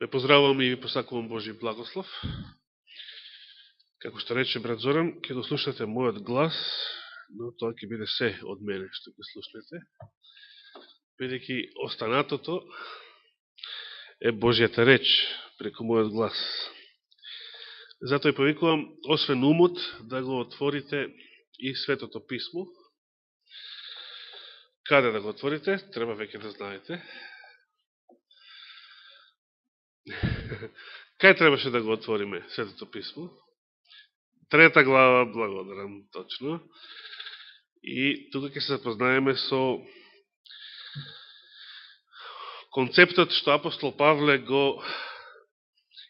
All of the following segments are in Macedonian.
Ве поздравувам и ви посакувам Божи благослов. Како што рече брат Зоран, ќе го слушнете мојот глас, но тоа ќе биде се од мене што ќе слушнете, бидејќи останатото е Божјата реч преку мојот глас. Затоа и повикувам, освен умот, да го отворите и Светото Писмо. Каде да го отворите, треба веќе да знаете. Кај требаше да го отвориме Светото Писмо? 3 глава, благодарам, точно. И тука ќе се запознаеме со концептот што апостол Павле го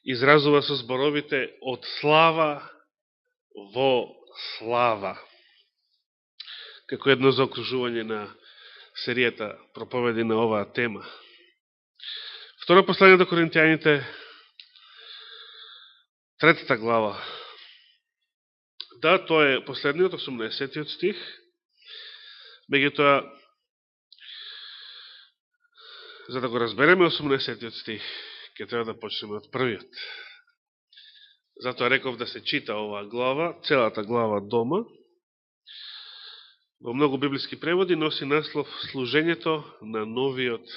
изразува со зборовите од слава во слава, како едно заокружување на серијата проповеди на оваа тема. Второ послание до Коринтијаните, 3 глава. Да, тоа е последниот, 18 стих. Меѓутоа, за да го разбереме 18 стих, ќе треба да почнеме од првиот. Затоа реков да се чита оваа глава, целата глава дома. Во многу библиски преводи носи наслов Служењето на новиот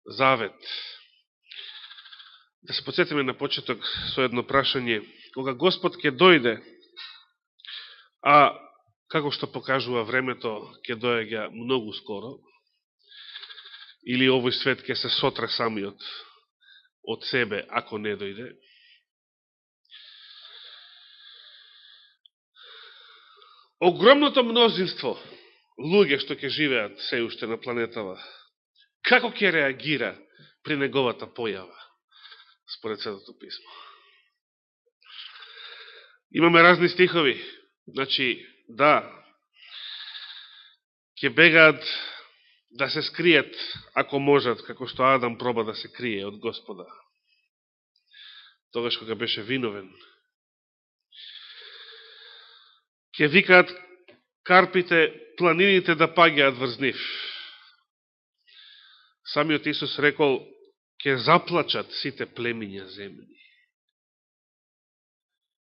завет. Да се подсетиме на почеток со едно прашање. Кога Господ ќе дојде, а како што покажува времето, ќе дојаѓа многу скоро, или овој свет ќе се сотре самиот од себе, ако не дојде. Огромното мнозинство луѓе што ќе живеат се уште на планетава, како ќе реагира при неговата појава, според Светото Писмо? Имаме разни стихови. Значи, да, ќе бегаат да се скријат, ако можат, како што Адам проба да се крие од Господа, тогаш кога беше виновен. Ќе викаат карпите, планините да паѓаат врз нив. Самиот Исус рекол, ќе заплачат сите племиња земји.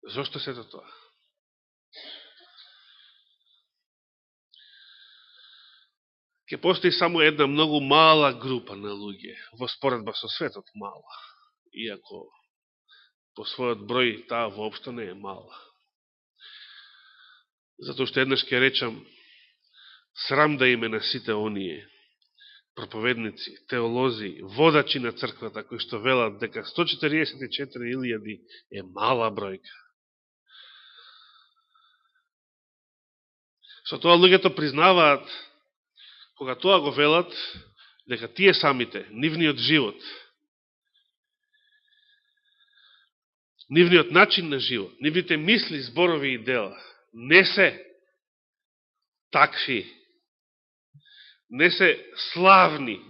Зошто сето тоа? Ќе постои само една многу мала група на луѓе, во споредба со светот мала, иако по својот број таа воопшто не е мала. Затоа што еднаш ќе речам, срам да име на сите оние проповедници, теолози, водачи на црквата, кои што велат дека 144.000 е мала бројка. Со тоа луѓето признаваат, кога тоа го велат, дека тие самите, нивниот живот, нивниот начин на живот, нивните мисли, зборови и дела, не се такви, не се славни,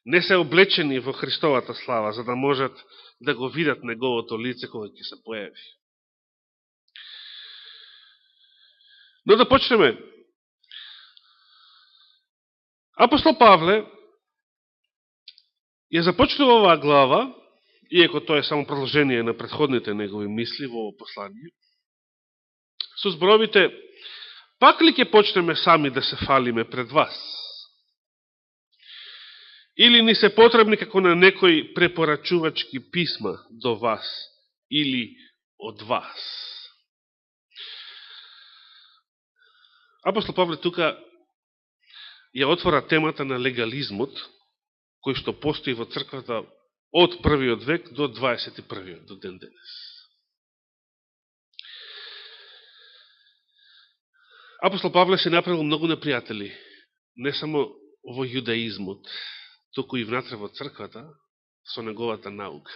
не се облечени во Христовата слава, за да можат да го видат неговото лице кога ќе се појави. Но да почнеме. Апостол Павле ја започнува оваа глава, иако тоа е само продолжение на претходните негови мисли во ово послание, со зборовите: пак ли ќе почнеме сами да се фалиме пред вас? Или ни се потребни како на некои препорачувачки писма до вас или од вас? Апостол Павле тука ја отвора темата на легализмот, кој што постои во црквата од првиот век до 21. до ден денес. Апостол Павле се направил многу непријатели, не само во јудаизмот, туку и внатре во црквата, со неговата наука.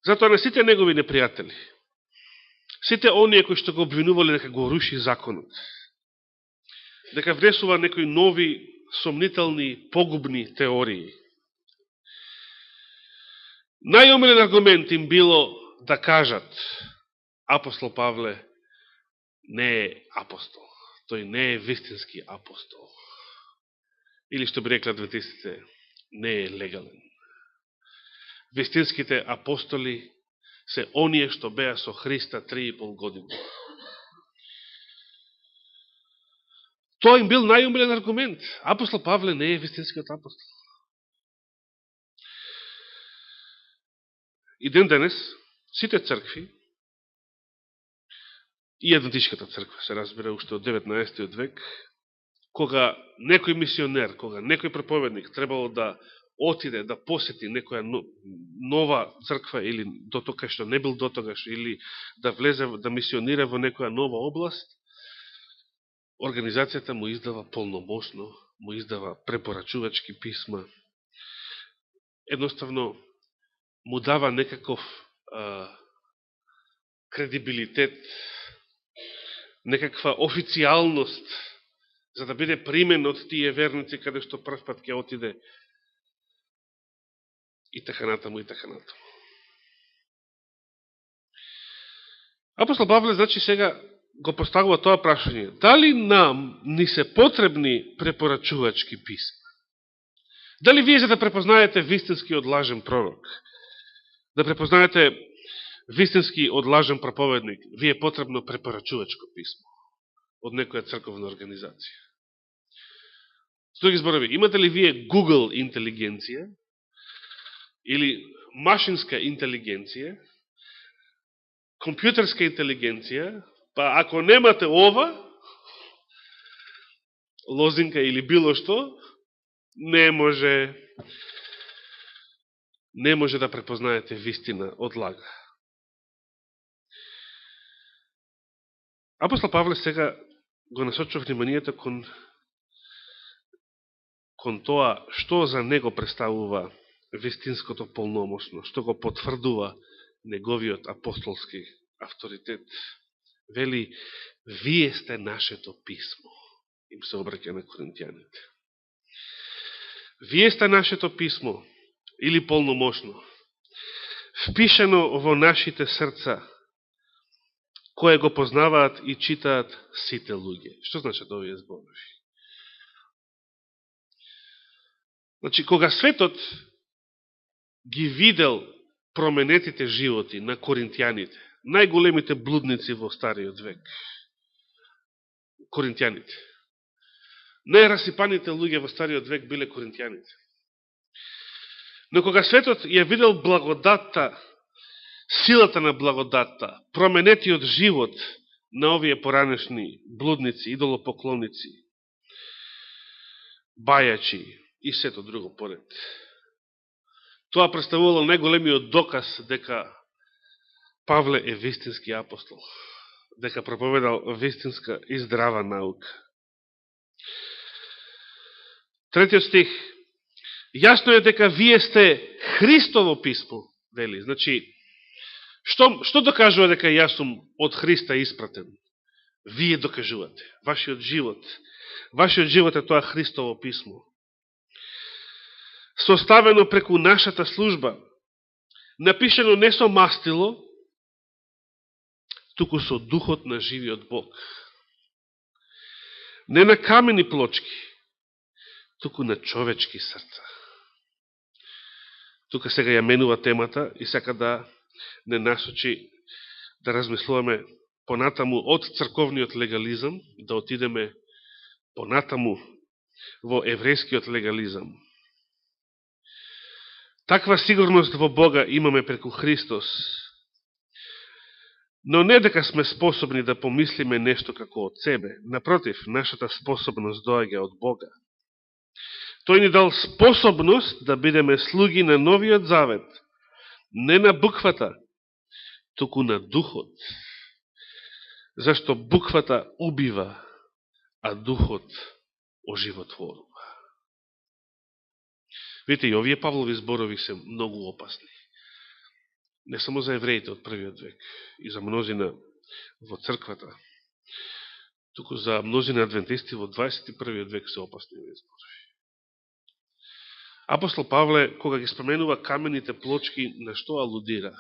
Затоа на сите негови непријатели, сите оние кои што го обвинували дека го руши законот, дека внесува некои нови, сомнителни, погубни теории, најомилен аргумент им било да кажат: апостол Павле не е апостол, тој не е вистински апостол. или што би рекла адвентистите, не е легален. Вистинските апостоли се оние што беа со Христа 3,5 години. Тоа им бил најумилен аргумент. Апостол Павле не е вистинскиот апостол. И ден денес, сите цркви, и адвентишката црква, се разбира, уште од 19. век, кога некој мисионер, кога некој проповедник требало да отиде, да посети некоја нова црква, или до тока што не бил до тогаш, или да влезе, да мисионира во некоја нова област, организацијата му издава полномосно, му издава препорачувачки писма, едноставно му дава некаков кредибилитет, некаква официјалност, за да биде примен од тие верници каде што прв пат ќе отиде и така натаму, и така натаму. Апостол Павле, значи, сега го поставува тоа прашање. Дали нам ни се потребни препорачувачки писма? Дали вие, за да препознаете вистински од лажен пророк, да препознаете вистински од лажен проповедник, ви е потребно препорачувачко писмо од некоја црковна организација? С други зборови, имате ли вие Google интелигенција или машинска интелигенција, компјутерска интелигенција, па ако немате ова, лозинка или било што, не може да препознаете вистина од лага. Апостол Павле сега го насочува вниманието кон тоа што за него представува вистинското полномосно, што го потврдува неговиот апостолски авторитет. Вели, вие сте нашето писмо. Им се обраќа на коринтијаните. Вие сте нашето писмо, или полномошно, впишено во нашите срца, кое го познаваат и читаат сите луѓе. Што значат овие зборови? Значи, кога светот ги видел променетите животи на коринтијаните, најголемите блудници во Стариот век, коринтијаните, најрасипаните луѓе во Стариот век биле коринтијаните. Но кога светот ја видел благодатта, силата на благодатта, променетиот живот на овие поранешни блудници, идолопоклонници, бајачи и сето друго поред, тоа представувало најголемиот доказ дека Павле е вистински апостол, дека проповедал вистинска и здрава наука. Третиот стих. Јасно е дека вие сте Христово писмо, вели. Значи, што докажува дека јас сум од Христа испратен? Вие докажувате. Вашиот живот е тоа Христово писмо. Составено преку нашата служба, напишено не со мастило, туку со духот на живиот Бог. Не на камени плочки, туку на човечки срца. Тука сега ја менува темата и сака да не насочи да размислуваме понатаму од црковниот легализам, да отидеме понатаму во еврејскиот легализам. Таква сигурност во Бога имаме преку Христос, но не дека сме способни да помислиме нешто како од себе. Напротив, нашата способност доаѓа од Бога. Тој ни дал способност да бидеме слуги на новиот завет, не на буквата, туку на духот. Зашто буквата убива, а духот оживотворува. Видите, и овие Павлови зборови се многу опасни. Не само за евреите од првиот век, и за мнозина во црквата, туку за мнозина адвентисти во 21. век се опасни овие зборови. Апостол Павле, кога ги споменува камените плочки, на што алудира?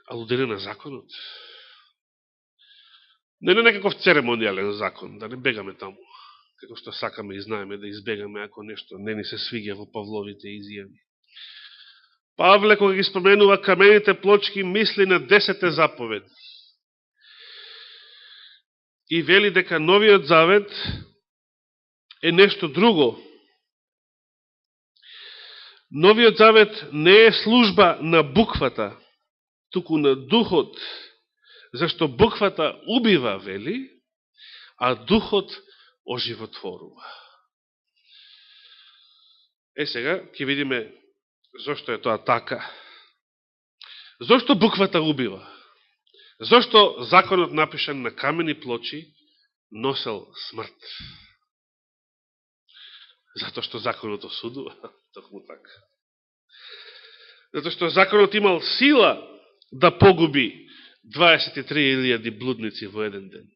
Алудира на законот. Не на некаков церемонијален закон, да не бегаме таму, како што сакаме и знаеме да избегаме ако нешто не ни се свиѓа во Павловите изјави. Павле, кога ги споменува камените плочки, мисли на 10 заповеди. И вели дека новиот завет е нешто друго. Новиот завет не е служба на буквата, туку на духот, зашто буквата убива, вели, а духот оживотворува. Сега ќе видиме зошто е тоа така. Зошто буквата убива? Зошто законот напишан на камени плочи носел смрт? Зато што законот осудува, токму така. Зато што законот имал сила да погуби 23.000 блудници во еден ден.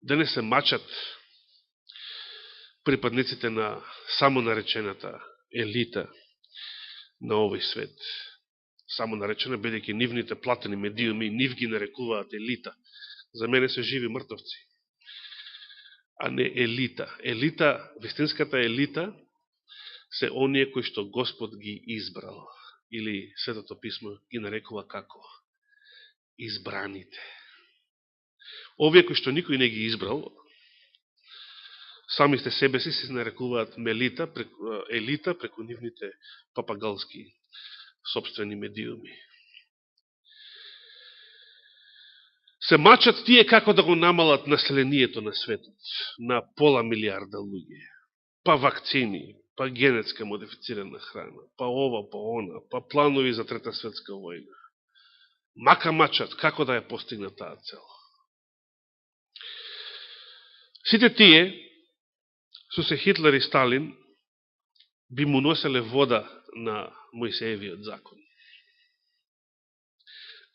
Денес се мачат припадниците на самонаречената елита на овој свет. Самонаречена, бидејќи нивните платени медиуми, нив ги нарекуваат елита. За мене се живи мртовци, а не елита. Елита, вистинската елита, се оние кои што Господ ги избрал. Или Светото писмо ги нарекува како? Избраните. Овие кои што никој не ги избрал, самите себе си се нарекуваат елита преку нивните папагалски собствени медиуми. Се мачат тие како да го намалат населението на светот на пола милиарда луѓе. Па вакцини, па генетска модифицирана храна, па ова, па она, па планови за Трета светска војна. Мака мачат како да ја постигнат таа цел. Сите тие, со се Хитлер и Сталин, би му носеле вода на Мојсеевиот закон,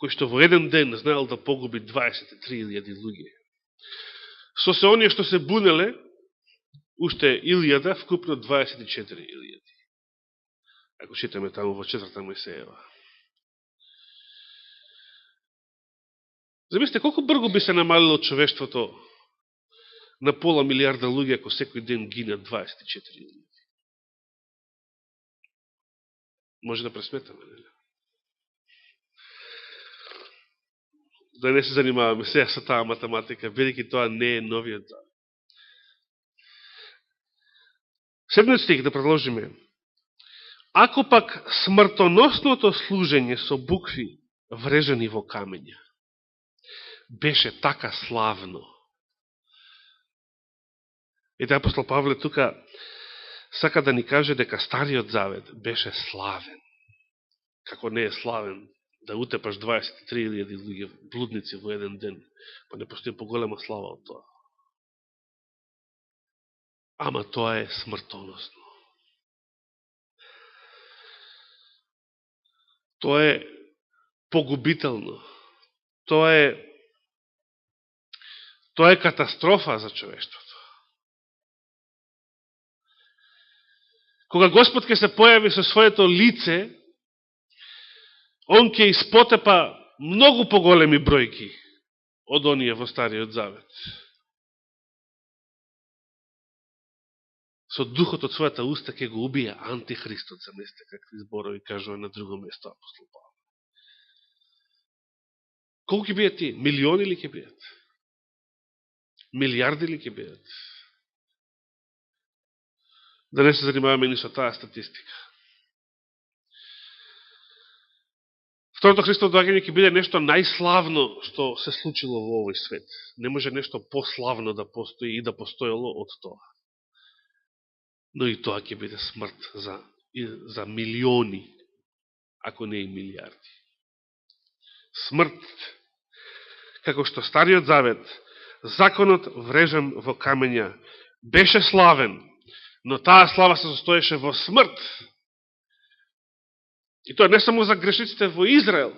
кој што во еден ден знаел да погуби 23.000 луѓе. Со се оние што се бунеле, уште 1000, вкупно 24.000. Ако читаме таму во 4 Мојсеева. Замислите, колко брго би се намалило човештвото на пола милиарда луѓе, ако секој ден гинат 24.000. Може да пресметаме, нели? Да не се занимаваме сега со таа математика, бидејќи тоа не е новиот завет. 7 стих, да продолжиме. Ако пак смртоносното служење со букви врежани во камења беше така славно. Ете, апостол Павле тука сака да ни каже дека Стариот Завет беше славен. Како не е славен да утепаш 23.000 луѓе блудници во еден ден, па не постои поголема слава од тоа. Ама тоа е смртоносно. Тоа е погубително. Тоа е катастрофа за човештвото. Кога Господ ќе се појави со своето лице, Он ќе испотепа многу поголеми бројки од оние во Стариот Завет. Со духот од својата уста ќе го убија антихристот, замислете какви зборови кажува на друго место апостол Павле. Колку ќе бијат тие? Милиони ли ќе бијат? Милиарди ли ќе бијат? Да не се занимаваме ни со таа статистика. Второто Христово доаѓање ќе биде нешто најславно што се случило во овој свет. Не може нешто пославно да постои и да постоело од тоа. Но и тоа ќе биде смрт за милиони, ако не и милиарди. Смрт, како што Стариот Завет, законот врежан во камења, беше славен, но таа слава се состоеше во смрт. И тоа не само за грешниците во Израел,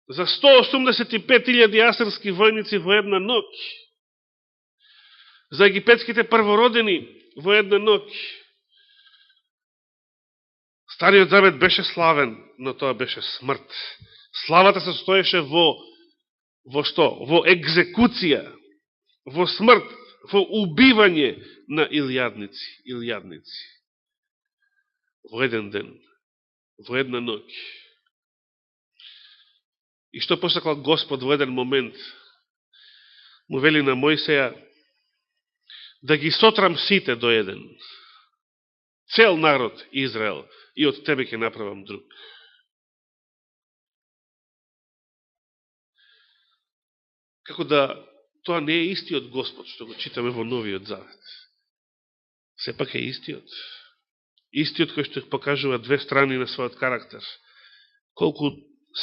за 185.000 асирски војници во една ноќ, за египетските првородени во една ноќ. Стариот Завет беше славен, но тоа беше смрт. Славата се состоеше во во што? Во екзекуција, во смрт, во убивање на илјадници. Во еден ден, во една ноќ. И што посакал Господ во еден момент? Му вели на Мојсеја да ги сотрам сите до еден. Цел народ Израел, и од тебе ќе направам друг. Како да тоа не е истиот Господ, што го читаме во Новиот Завет. Сепак е истиот. Истиот кој што покажува две страни на својот карактер. Колку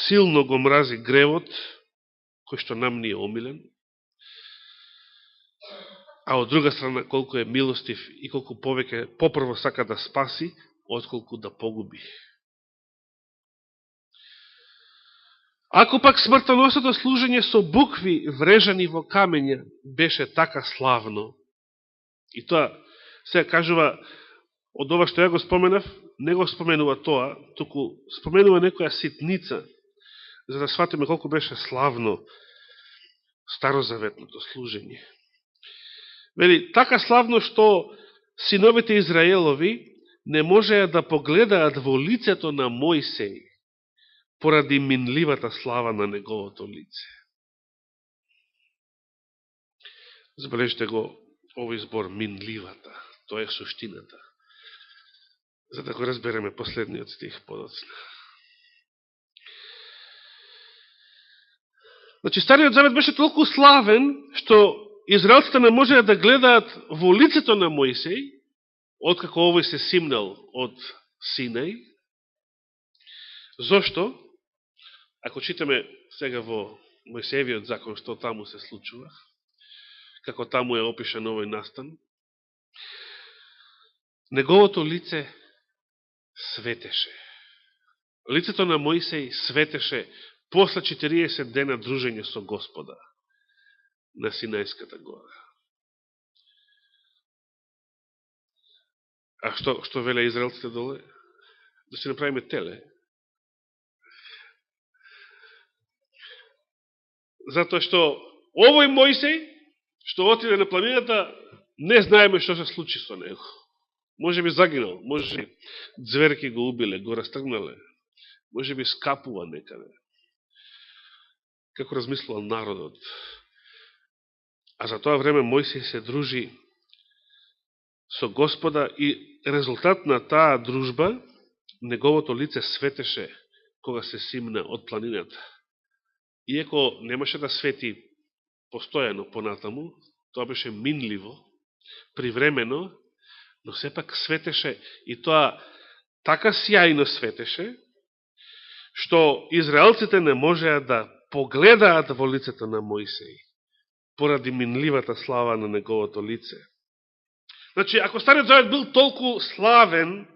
силно го мрази гревот, кој што нам ни е омилен, а од друга страна колку е милостив и колку повеќе попрво сака да спаси, отколку да погуби. Ако пак смртоносното служење со букви врежани во камења беше така славно, и тоа се кажува од ова што ја го споменав, не го споменува тоа, туку споменува некоја ситница, за да сватиме колку беше славно старозаветното служење. Вели, така славно што синовите Израелови не можеа да погледаат во лицето на Мојсеј поради минливата слава на неговото лице. Забележите го овој збор минливата, тоа е суштината. За да го разбереме последниот стих подоцна. Значи, Стариот Завет беше толку славен, што израелците не можеа да гледаат во лицето на Мојсеј, откако овој се симнал од Синај. Зошто? Ако читаме сега во Мојсеевиот закон, што таму се случува, како таму е опишан овој настан, неговото лице светеше. Лицето на Мојсеј светеше после 40 дена дружење со Господа на Синајската гора. А што веле израелците доле? Да си направиме теле. Затоа што овој Мојсеј, што отиде на планината, не знаеме што се случи со него. Може би загинал, може би зверки го убиле, го растргнале, може би скапува некаде. Како размислувал народот. А за тоа време Мојсеј се дружи со Господа и резултат на таа дружба, неговото лице светеше кога се симна од планината. Иако немаше да свети постојано понатаму, тоа беше минливо, привремено, но сепак светеше и тоа така сјајно светеше, што израелците не можеа да погледаат во лицето на Мојсеј, поради минливата слава на неговото лице. Значи, ако Стариот Завет бил толку славен,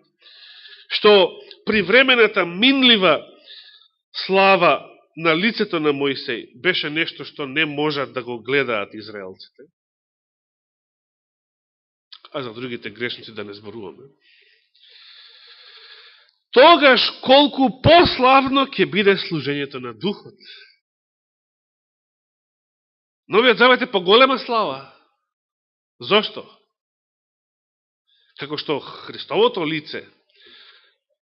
што привремената минлива слава на лицето на Мојсеј беше нешто што не можат да го гледаат израелците, а за другите грешници да не зборуваме, тогаш колку пославно ќе биде служењето на Духот. Новиот Завет е поголема слава. Зошто? Како што Христовото лице,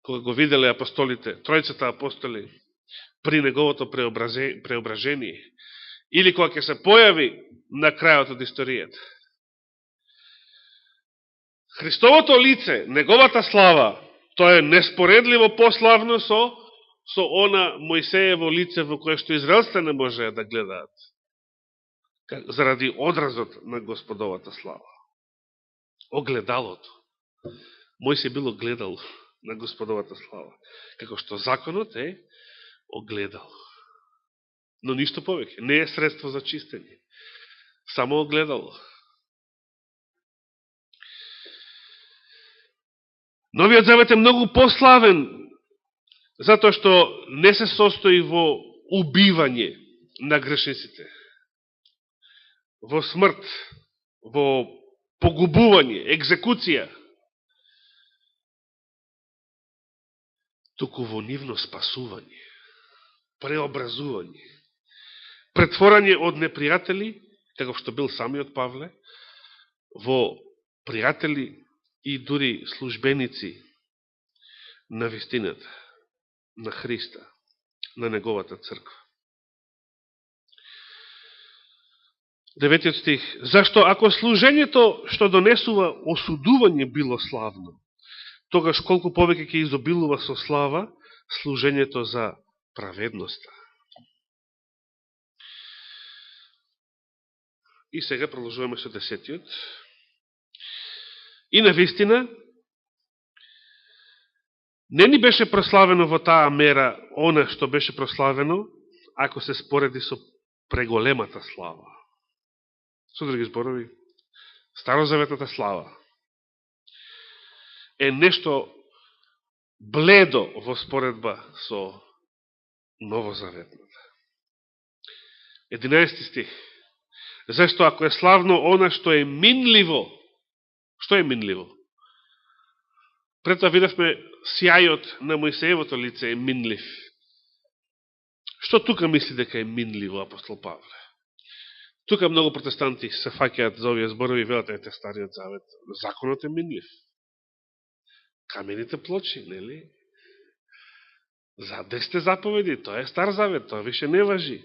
кога го виделе апостолите, тројцата апостоли, при неговото преображение, или кога ќе се појави на крајот од историјата. Христовото лице, неговата слава, тоа е неспоредливо пославно со она Мојсеево лице во кое што израелците не можеа да гледаат, заради одразот на Господовата слава. Огледалото. Мојсеј бил огледал на Господовата слава, како што законот е огледал. Но ништо повеќе, не е средство за чистење. Само огледало. Новиот Завет е многу пославен, затоа што не се состои во убивање на грешниците, во смрт, во погубување, екзекуција, туку во нивно спасување, преобразување. претворање од непријатели, како што бил самиот Павле, во пријатели и дури службеници на вистината, на Христа, на неговата црква. 9 стих. Зашто ако служењето што донесува осудување било славно, тогаш колку повеќе ќе изобилува со слава служењето за праведноста. И сега продолжуваме со 10. И на вистина, не ни беше прославено во таа мера она што беше прославено, ако се спореди со преголемата слава. Со други зборови, старозаветната слава е нешто бледо во споредба со новозаветната. 11 стих. Зашто ако е славно она што е минливо, што е минливо? Пред тоа видавме сјајот на Мојсеевото лице е минлив. Што тука мисли дека е минливо апостол Павле? Тука многу протестанти се фаќаат за овие зборови и велат, ете Стариот Завет, законот е минлив. Камените плочи, нели? За 10 заповеди, тоа е Стар Завет, тоа више не важи.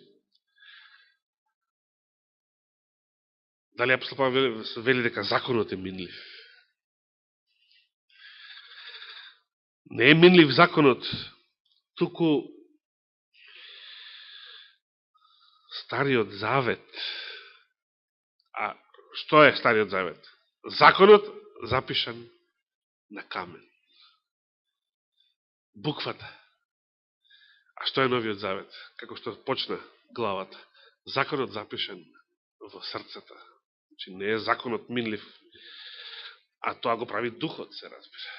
Дали апостол Павле вели дека законот е минлив? Не е минлив законот, туку Стариот Завет. А што е Стариот Завет? Законот запишан на камен. Буквата. А што е Новиот Завет? Како што почна главата. Законот запишан во срцата. Значи не е законот минлив, а тоа го прави духот, се разбира.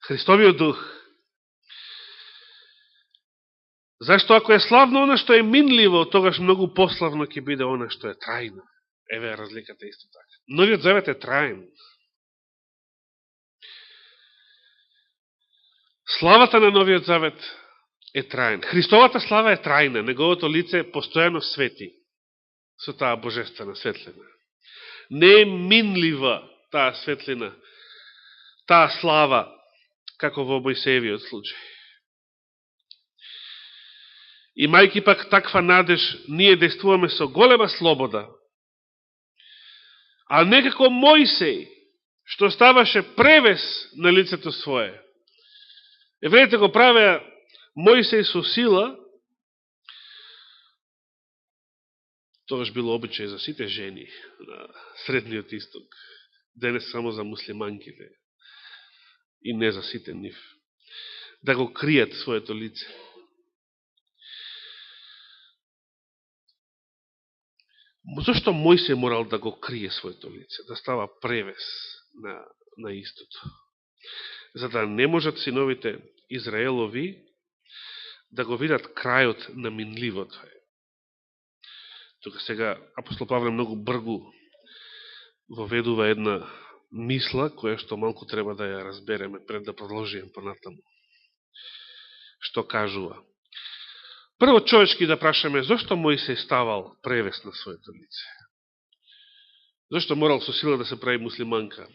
Христовиот дух. Зашто ако е славно она што е минливо, тогаш многу пославно ќе биде она што е трајно. Еве е разликата исто така. Новиот Завет е траен. Славата на Новиот Завет е траен. Христовата слава е трајна. Неговото лице постојано свети со таа божествена светлина. Не е минлива таа светлина, таа слава, како во Мојсеевиот случај. Имајќи пак таква надеж, ние действуваме со голема слобода, а не како Мојсей, што ставаше превес на лицето свое. Евреите го правеа Мојсей со сила, тогаш било обичај за сите жени на Средниот Исток, денес само за муслиманките и не за сите нив, да го кријат своето лице. Зошто Мојсей морал да го крие своето лице, да става превес на истото? За да не можат синовите Израелови да го видат крајот на минливото. Тука сега апостол Павле многу бргу воведува една мисла, која што малку треба да ја разбереме пред да продолжиме понатаму. Што кажува? Прво човечки да прашаме, зошто Мојсей ставал превес на своето лице? Зошто морал со сила да се прави муслиманка?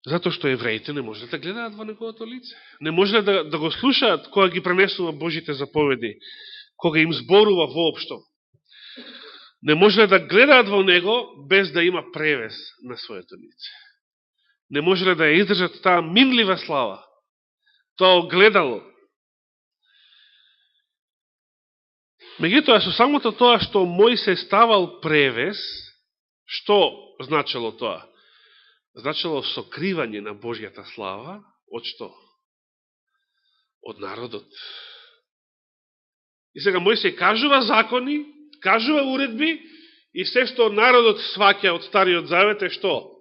Затоа што евреите не можеле да гледаат во неговото лице. Не можеле да го слушаат кога ги пренесува Божите заповеди, кога им зборува воопшто. Не можеле да гледаат во него без да има превес на своето лице. Не можеле да ја издржат таа минлива слава, тоа огледало. Меѓутоа, со самото тоа што Мојсей ставал превес, што значило тоа? Значило сокривање на Божјата слава од што? Од народот. И сега Мојсей кажува закони, кажува уредби и се што народот сваќа од Стариот Завет е што?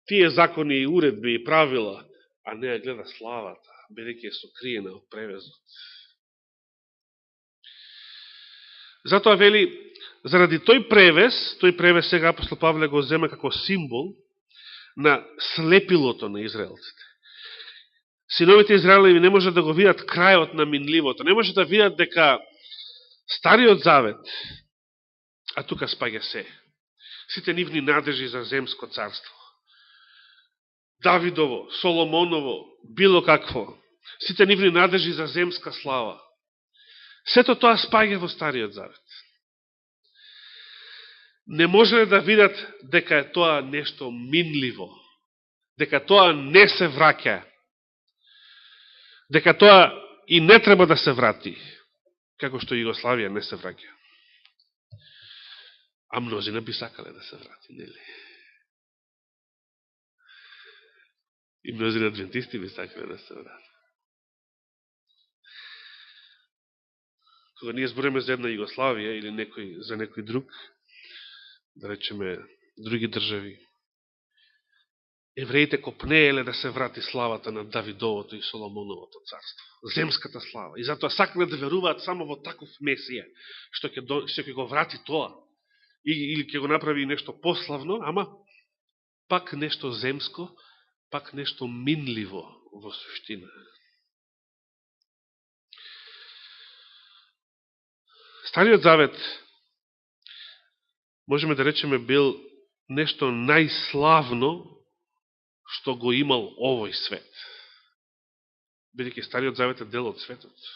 Тие закони и уредби и правила, а не ја гледа славата, бидејќи е сокриена од превезот. Затоа вели, заради тој превес сега апостол Павле го зема како символ на слепилото на израелците. Синовите Израелеви не може да го видат крајот на минливото, не може да видат дека Стариот Завет, а тука спаѓа се, сите нивни надежи за земско царство, Давидово, Соломоново, било какво, сите нивни надежи за земска слава, сето тоа спаѓа во Стариот Завет. Не можеле да видат дека е тоа нешто минливо, дека тоа не се враќа, дека тоа и не треба да се врати, како што Југославија не се враќа. А мнозина би сакале да се врати, нели? И мнозина адвентисти би сакале да се врати. Кога ние збориме за една Југославија или за некој друг, да речеме други држави, евреите копнееле да се врати славата на Давидовото и Соломоновото царство. Земската слава. И затоа сакале да веруваат само во таков Месија, што ќе го врати тоа. Или ќе го направи нешто пославно, ама пак нешто земско, пак нешто минливо во суштина. Стариот Завет, можеме да речеме, бил нешто најславно што го имал овој свет. Бидејќи Стариот Завет е дел од светот.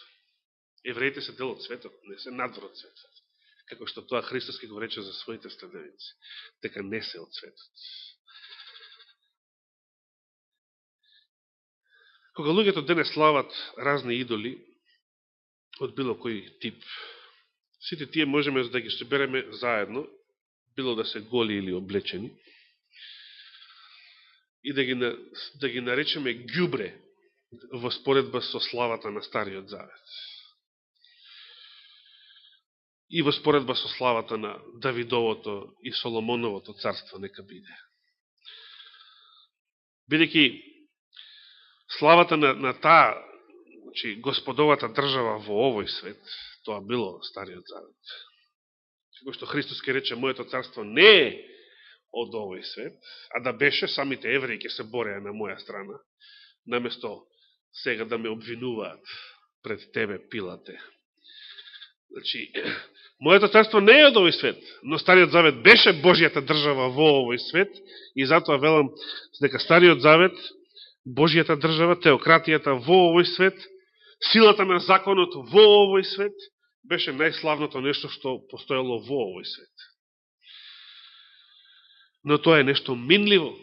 Евреите се дел од светот, не се надвор од светот. Како што тоа Христос ке го рече за своите следеници, дека не се од светот. Кога луѓето денес слават разни идоли, од било кој тип, сите тие можеме да ги собереме заедно, било да се голи или облечени, и да ги наречеме ѓубре во споредба со славата на Стариот Завет. И во споредба со славата на Давидовото и Соломоновото царство нека биде. Бидејќи славата на таа, значи, господовата држава во овој свет, тоа било Стариот Завет. Како што Христос ке рече, моето царство не е од овој свет, а да беше, самите евреи ке се бореа на моја страна, наместо сега да ме обвинуваат пред тебе, Пилате. Значи, моето царство не е од овој свет, но Стариот Завет беше Божјата држава во овој свет и затоа велам дека Стариот Завет, Божјата држава, теократијата во овој свет, силата на законот во овој свет, беше најславното нешто што постоело во овој свет. Но тоа е нешто минливо.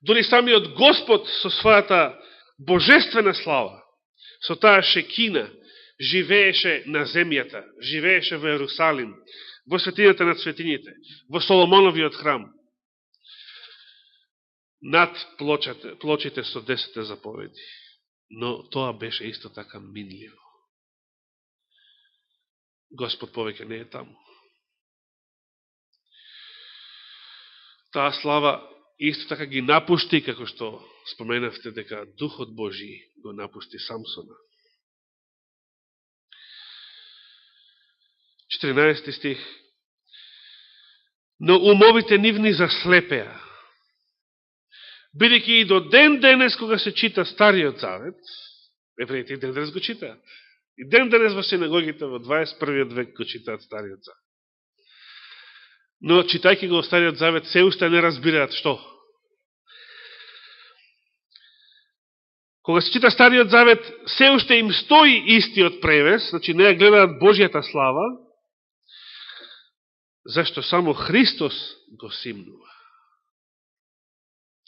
Дори самиот Господ со својата божествена слава, со таа шекина, живееше на земјата, живееше во Ерусалим, во светината на светините, во Соломоновиот храм, над плочите со 10 заповеди. Но тоа беше исто така минливо. Господ повеќе не е таму. Таа слава исто така ги напушти, како што споменавте дека Духот Божи го напушти Самсона. 14 стих. Но умовите нивни заслепеа. Бидејќи и до ден денес, кога се чита Стариот Завет, евреите и ден денес го читаат. И ден денес во синагогите во 21. век го читаат Стариот Завет. Но читајќи го Стариот Завет, се уште не разбираат што. Кога се чита Стариот Завет, се уште им стои истиот превес, значи не ја гледаат Божјата слава, зашто само Христос го симнува.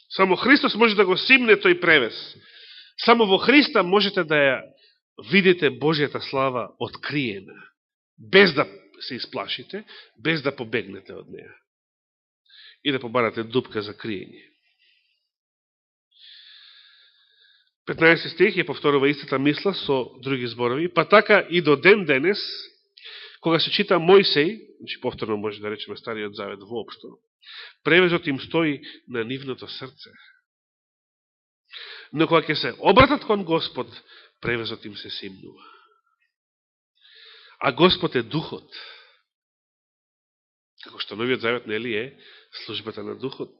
Само Христос може да го симне тој превес. Само во Христа можете да ја видите Божјата слава откриена, без да се исплашите, без да побегнете од неја и да побарате дупка за криење. 15 стих ја повторува истата мисла со други зборови, па така и до ден денес, кога се чита Мојсей, значи повторно може да речеме Стариот Завет воопшто, превезот им стои на нивното срце. Но кога ќе се обратат кон Господ, превезот им се симнува. А Господ е Духот. Како што Новиот Завет, нели, е службата на Духот.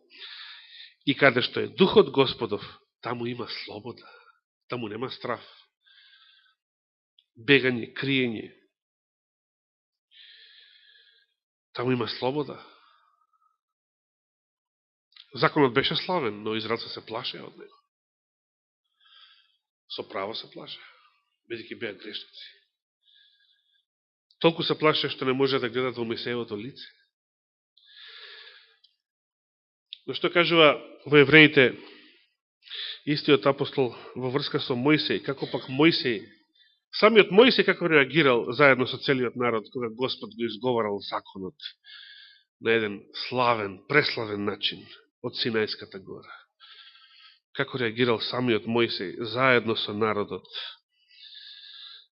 И каде што е Духот Господов, таму има слобода. Таму нема страф, бегање, криење. Таму има слобода. Законот беше славен, но израелци се плашеа од него. Со право се плашеа, бидејќи беа грешници. Толку се плашеа што не може да гледат во Мојсеевото лице. Но што кажува во Евреите истиот апостол во врска со Мојсей, како пак Мојсей, самиот Мојсей како реагирал заедно со целиот народ, кога Господ го изговарал законот на еден славен, преславен начин од Синајската гора. Како реагирал самиот Мојсей заедно со народот.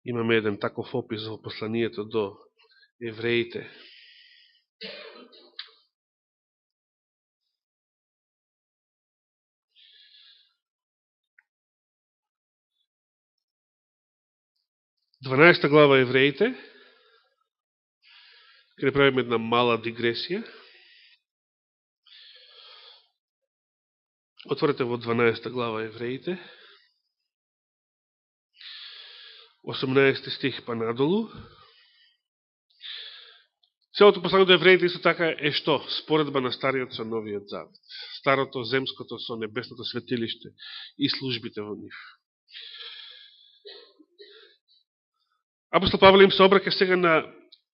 Имаме еден таков опис во посланието до евреите. Дванаеста глава евреите, каде правиме една мала дигресија. Отворете во 12 глава евреите, 18 стих па надолу. Целото послание до евреите исто така е што? Споредба на Стариот со Новиот Завет. Старото земското со небесното светилиште и службите во нив. Апостол Павле им се обраќа сега на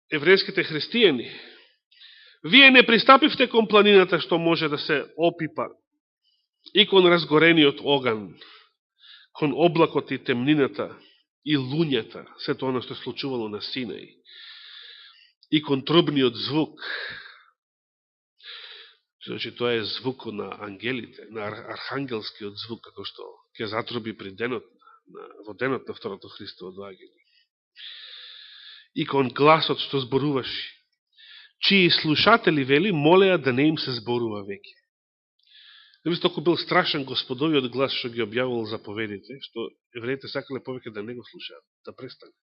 еврејските христијани. Вие не пристапивте кон планината што може да се опипа и кон разгорениот оган, кон облакот и темнината и луњата, сето оно што се случувало на Синај, и кон трубниот звук. Значи, тоа е звукот на ангелите, на архангелскиот звук, како што ќе затруби при денот, во денот на второто Христово доаѓање. И кон гласот што зборуваше, чии слушатели, вели, молеа да не им се зборува веќе. Дали толку бил страшен Господовиот глас што ги објавувал заповедите, што евреите сакале повеќе да не го слушаат, да престане.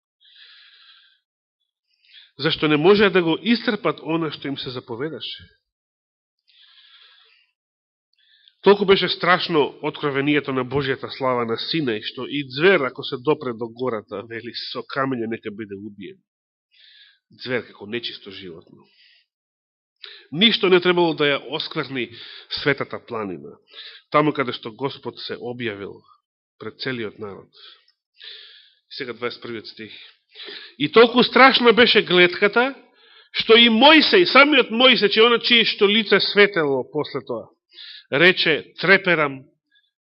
Зашто не можеа да го истрпат она што им се заповедаше. Толку беше страшно откровението на Божијата слава на Синај, што и звер, ако се допре до гората, вели, со камење нека биде убиен. Звер како нечисто животно. Ништо не требало да ја оскверни светата планина, таму каде што Господ се објавил пред целиот народ. И сега 21 стих. И толку страшна беше гледката, што и Мојсей, самиот Мојсей, че она чие што лице светело после тоа, рече, треперам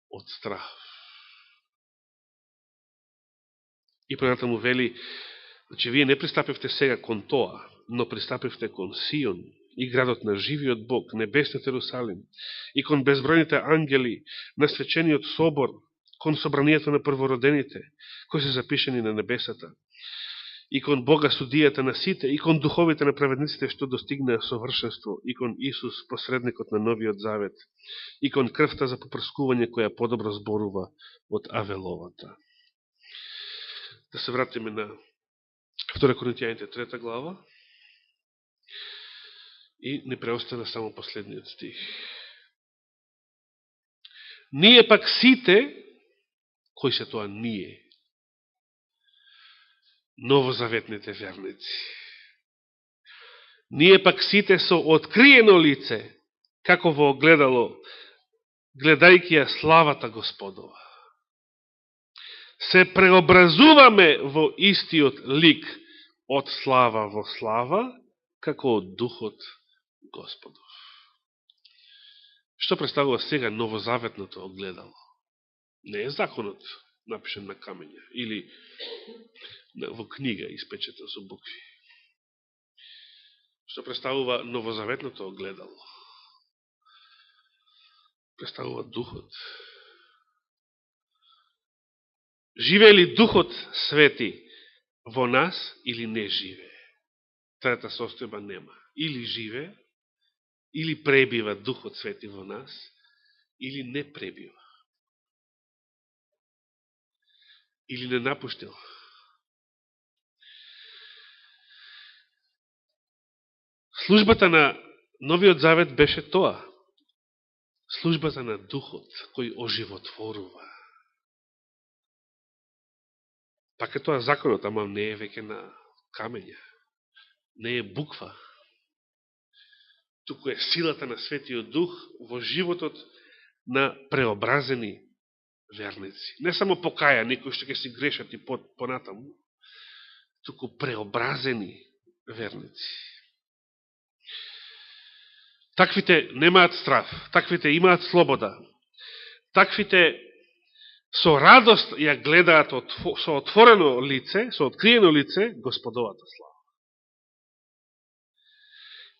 од страх. И понатаму вели, значи, вие не пристапивте сега кон тоа, но пристапивте кон Сион, и градот на живиот Бог, небесниот Ерусалим, и кон безбројните ангели, на свечениот собор, кон собранието на првородените, кои се запишени на небесата, и кон Бога судијата на сите, и кон духовите на праведниците што достигнаа совршенство, и кон Исус, посредникот на Новиот Завет, и кон крвта за попрскување која подобро зборува од Авеловата. Да се вратиме на 2 Коринтијаните 3 глава. И не преостана само последниот стих. Ние пак сите, кои се тоа ние? Новозаветните верници. Ние пак сите со откриено лице, како во огледало, гледајќи ја славата Господова, се преобразуваме во истиот лик од слава во слава, како од Духот Господов. Што представува сега новозаветното огледало? Не е законот напишен на камења или во книга испечета со букви. Што представува новозаветното огледало? Представува Духот. Живее ли Духот Свети во нас или не живее? Трета состојба нема. Или живее, или пребива Духот Свети во нас, или не пребива. Или не напуштил. Службата на Новиот Завет беше тоа. службата на Духот, кој оживотворува. Така е тоа законот, ама не е веќе на камења. Не е буква. Туку е силата на Светиот Дух во животот на преобразени верници. Не само покајани, кои што ќе си грешат и понатаму, туку преобразени верници. Таквите немаат страв, таквите имаат слобода, таквите со радост ја гледаат со отворено лице, со откриено лице, Господовата слава.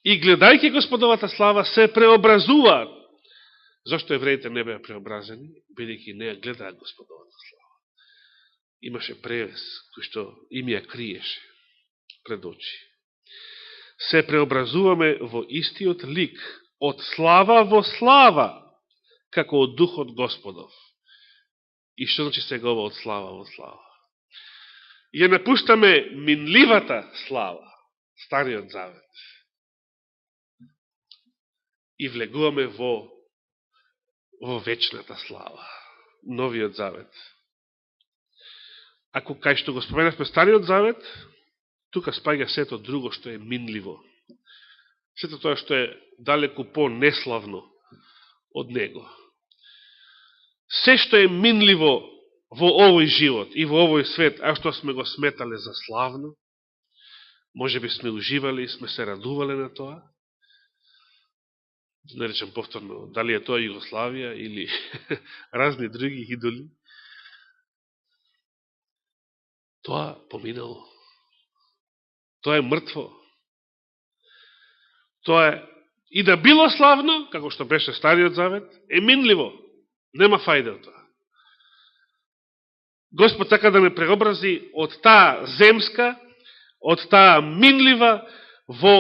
И гледајќи Господовата слава се преобразуваат. Зошто евреите не беа преобразени? Бидејќи не ја гледаат Господовата слава. Имаше превес кој што им ја криеше пред очи. Се преобразуваме во истиот лик, од слава во слава, како од Духот Господов. И што значи сега ова од слава во слава? Ја напуштаме минливата слава, Стариот Завет, и влегуваме во вечната слава, Новиот Завет. Ако кај што го споменавме Стариот Завет, тука спаѓа сето друго што е минливо. Сето тоа што е далеку по-неславно од него. Се што е минливо во овој живот и во овој свет, а што сме го сметале за славно, може би сме уживали и сме се радувале на тоа, не речем повторно, дали е тоа Југославија или разни други идоли, тоа поминало. Тоа е мртво. Тоа е и да било славно, како што беше Стариот Завет, е минливо. Нема фајде од тоа. Господ така да не преобрази од таа земска, од таа минлива во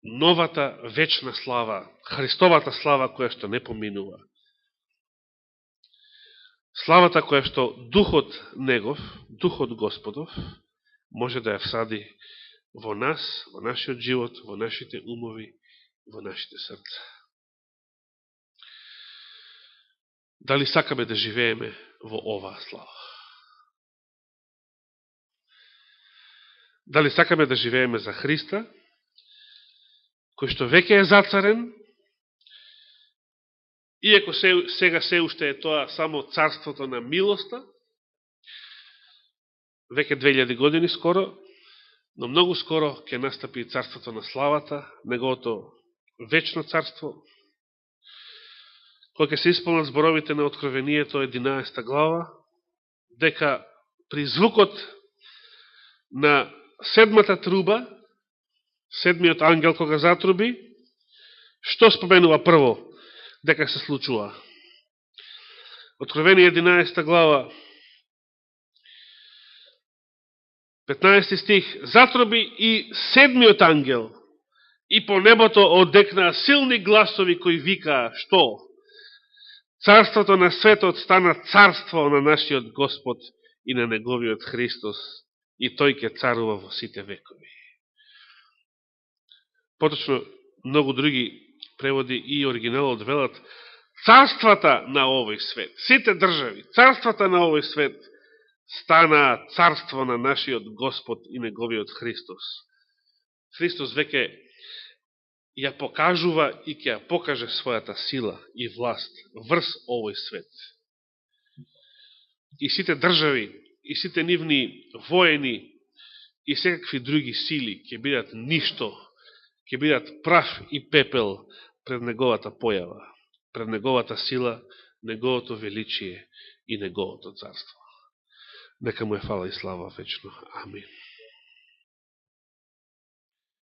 новата вечна слава, Христовата слава која што не поминува. Славата која што Духот Негов, Духот Господов, може да ја всади во нас, во нашиот живот, во нашите умови, во нашите срца. Дали сакаме да живееме во оваа слава? Дали сакаме да живееме за Христа, кој што веќе е зацарен, иако сега се уште е тоа само царството на милоста, веќе 2000 години скоро, но многу скоро ќе настапи царството на славата, неговото вечно царство, кој ќе се исполнат зборовите на Откровението 11 глава, дека при звукот на седмата труба, седмиот ангел кога затруби, што споменува прво дека се случува? Откровение 11 глава, 15 стих, затруби и седмиот ангел, и по небото одекнаа силни гласови кои викаа, што? Царството на светот стана царство на нашиот Господ и на неговиот Христос, и тој ќе царува во сите векови. Поточно, многу други преводи и оригиналот велат, царствата на овој свет, сите држави, царствата на овој свет, стана царство на нашиот Господ и неговиот Христос. Христос веќе ја покажува и ќе ја покаже својата сила и власт врз овој свет. И сите држави, и сите нивни воени, и секакви други сили ќе бидат ништо, ќе бидат прав и пепел пред неговата појава, пред неговата сила, неговото величие и неговото царство. Нека му е фала и слава вечно. Амин.